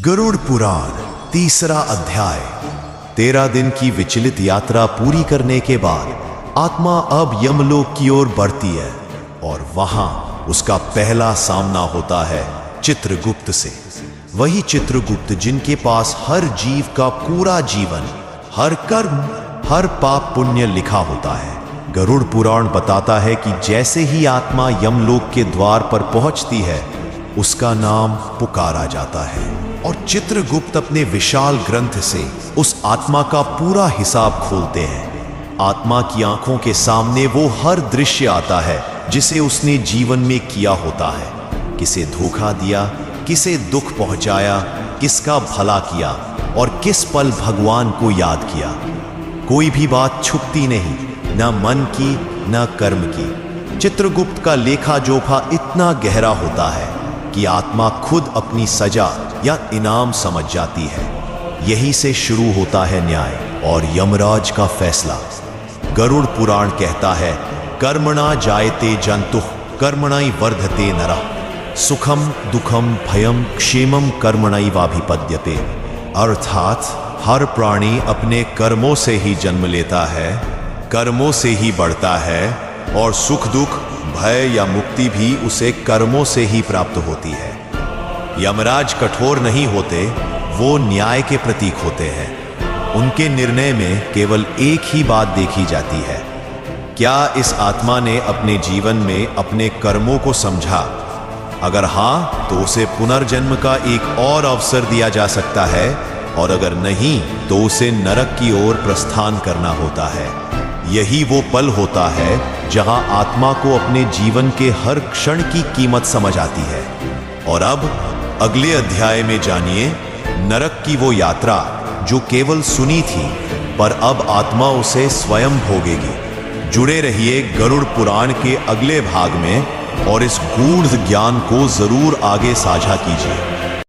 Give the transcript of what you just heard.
गरुड़ पुराण तीसरा अध्याय। 13 दिन की विचलित यात्रा पूरी करने के बाद आत्मा अब यमलोक की ओर बढ़ती है और वहां उसका पहला सामना होता है चित्रगुप्त से। वही चित्रगुप्त जिनके पास हर जीव का पूरा जीवन, हर कर्म, हर पाप पुण्य लिखा होता है। गरुड़ पुराण बताता है कि जैसे ही आत्मा यमलोक के द्वार पर पहुंचती है, उसका नाम पुकारा जाता है और चित्रगुप्त अपने विशाल ग्रंथ से उस आत्मा का पूरा हिसाब खोलते हैं। आत्मा की आंखों के सामने वो हर दृश्य आता है जिसे उसने जीवन में किया होता है। किसे धोखा दिया, किसे दुख पहुंचाया, किसका भला किया और किस पल भगवान को याद किया। कोई भी बात छुपती नहीं, न मन की न कर्म की। चित्रगुप्त का लेखा जोखा इतना गहरा होता है कि आत्मा खुद अपनी सजा या इनाम समझ जाती है। यहीं से शुरू होता है न्याय और यमराज का फैसला। गरुड़ पुराण कहता है, कर्मणा जायते जंतुः कर्मणैव वर्धते नरः सुखम दुखम भयम क्षेमम कर्मणैवाभिपद्यते। अर्थात हर प्राणी अपने कर्मों से ही जन्म लेता है, कर्मों से ही बढ़ता है और सुख दुख, भय या मुक्ति भी उसे कर्मों से ही प्राप्त होती है। यमराज कठोर नहीं होते, वो न्याय के प्रतीक होते हैं। उनके निर्णय में केवल एक ही बात देखी जाती है, क्या इस आत्मा ने अपने जीवन में अपने कर्मों को समझा। अगर हां, तो उसे पुनर्जन्म का एक और अवसर दिया जा सकता है और अगर नहीं, तो उसे नरक की ओर प्रस्थान करना होता है। यही वो पल होता है जहां आत्मा को अपने जीवन के हर क्षण की कीमत समझ आती है। और अब अगले अध्याय में जानिए नरक की वो यात्रा जो केवल सुनी थी, पर अब आत्मा उसे स्वयं भोगेगी। जुड़े रहिए गरुड़ पुराण के अगले भाग में और इस गूढ़ ज्ञान को जरूर आगे साझा कीजिए।